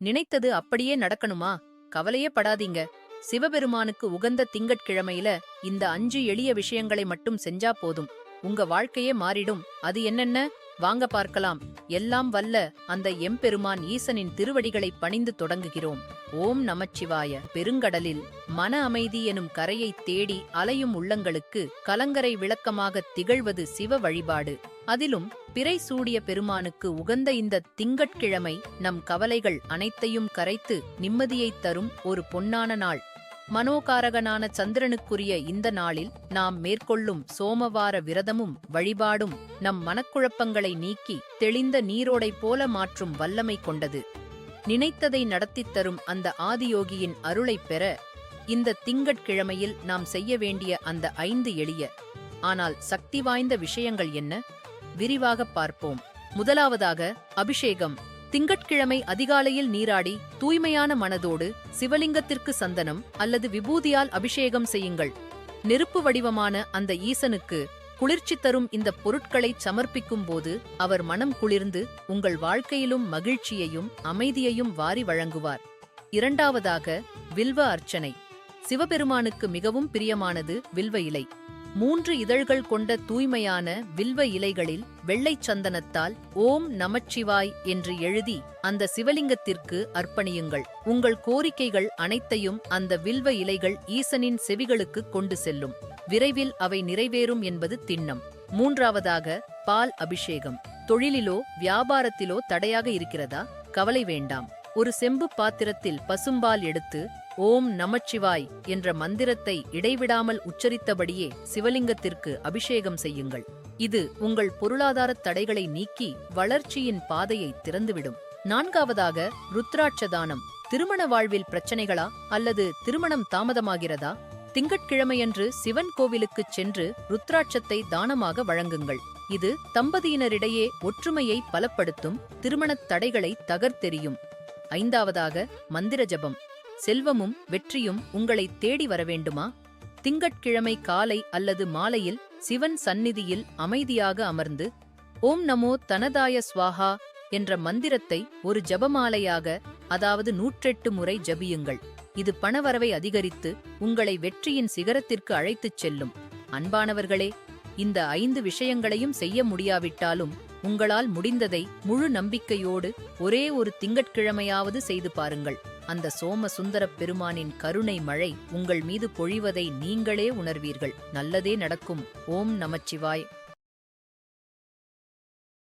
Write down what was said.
நினைத்தது அப்படியே நடக்கணுமா? கவலையே படாதீங்க. சிவபெருமானுக்கு உகந்த திங்கட்கிழமையில இந்த 5 எளிய விஷயங்களை மட்டும் செஞ்சா போதும். உங்க வாழ்க்கையே மாறிடும். அது என்னென்ன? வாங்க பார்க்கலாம். எல்லாம் வல்ல அந்த எம்பெருமான் ஈசனின் திருவடிகளை பணிந்து தொடங்குகிறோம். ஓம் நமச்சிவாய. பெருங்கடலில் மன அமைதி எனும் கரையைத் தேடி அலையும் உள்ளங்களுக்கு கலங்கரை விளக்கமாகத் திகழ்வது சிவ வழிபாடு. அதிலும் பிறை சூடிய பெருமானுக்கு உகந்த இந்த திங்கட்கிழமை நம் கவலைகள் அனைத்தையும் கரைத்து நிம்மதியைத் தரும் ஒரு பொன்னான நாள். மனோகாரகனான சந்திரனுக்குரிய இந்த நாளில் நாம் மேற்கொள்ளும் சோமவார விரதமும் வழிபாடும் நம் மனக்குழப்பங்களை நீக்கி தெளிந்த நீரோடை போல மாற்றும் வல்லமை கொண்டது. நினைத்ததை நடத்தித் தரும் அந்த ஆதியோகியின் அருளைப் பெற இந்த திங்கட்கிழமையில் நாம் செய்ய வேண்டிய அந்த 5 எளிய ஆனால் சக்தி வாய்ந்த விஷயங்கள் என்ன? விரிவாகப் பார்ப்போம். முதலாவதாக அபிஷேகம். திங்கட்கிழமை அதிகாலையில் நீராடி தூய்மையான மனதோடு சிவலிங்கத்திற்கு சந்தனம் அல்லது விபூதியால் அபிஷேகம் செய்யுங்கள். நெருப்பு வடிவமான அந்த ஈசனுக்கு குளிர்ச்சி தரும் இந்த பொருட்களை சமர்ப்பிக்கும் போது அவர் மனம் குளிர்ந்து உங்கள் வாழ்க்கையிலும் மகிழ்ச்சியையும் அமைதியையும் வாரி வழங்குவார். இரண்டாவதாக வில்வ அர்ச்சனை. சிவபெருமானுக்கு மிகவும் பிரியமானது வில்வ இலை. 3 இதழ்கள் கொண்ட தூய்மையான வில்வ இலைகளில் வெள்ளைச் சந்தனத்தால் ஓம் நமச்சிவாய் என்று எழுதி அந்த சிவலிங்கத்திற்கு அர்ப்பணியுங்கள். உங்கள் கோரிக்கைகள் அனைத்தையும் அந்த வில்வ இலைகள் ஈசனின் செவிகளுக்கு கொண்டு செல்லும். விரைவில் அவை நிறைவேறும் என்பது திண்ணம். மூன்றாவதாக பால் அபிஷேகம். தொழிலிலோ வியாபாரத்திலோ தடையாக இருக்கிறதா? கவலை வேண்டாம். ஒரு செம்பு பாத்திரத்தில் பசும்பால் எடுத்து ஓம் நமச்சிவாய் என்ற மந்திரத்தை இடைவிடாமல் உச்சரித்தபடியே சிவலிங்கத்திற்கு அபிஷேகம் செய்யுங்கள். இது உங்கள் பொருளாதாரத் தடைகளை நீக்கி வளர்ச்சியின் பாதையை திறந்துவிடும். நான்காவதாக ருத்ராட்சதானம். திருமண வாழ்வில் பிரச்சனைகளா அல்லது திருமணம் தாமதமாகிறதா? திங்கட்கிழமையன்று சிவன் கோவிலுக்குச் சென்று ருத்ராட்சத்தை தானமாக வழங்குங்கள். இது தம்பதியினரிடையே ஒற்றுமையை பலப்படுத்தும், திருமணத் தடைகளை தகர்த்தெறியும். ஐந்தாவதாக மந்திர ஜபம். செல்வமும் வெற்றியும் உங்களை தேடி வரவேண்டுமா? திங்கட்கிழமை காலை அல்லது மாலையில் சிவன் சந்நிதியில் அமைதியாக அமர்ந்து ஓம் நமோ தனதாய ஸ்வாஹா என்ற மந்திரத்தை ஒரு ஜபமாலையாக, அதாவது 108 முறை ஜபியுங்கள். இது பணவரவை அதிகரித்து உங்களை வெற்றியின் சிகரத்திற்கு அழைத்துச் செல்லும். அன்பானவர்களே, இந்த 5 விஷயங்களையும் செய்ய முடியாவிட்டாலும் உங்களால் முடிந்ததை முழு நம்பிக்கையோடு ஒரே ஒரு திங்கட்கிழமையாவது செய்து பாருங்கள். அந்த சோம சுந்தரப் பெருமானின் கருணை மழை உங்கள் மீது பொழிவதை நீங்களே உணர்வீர்கள். நல்லதே நடக்கும். ஓம் நமச்சிவாய்.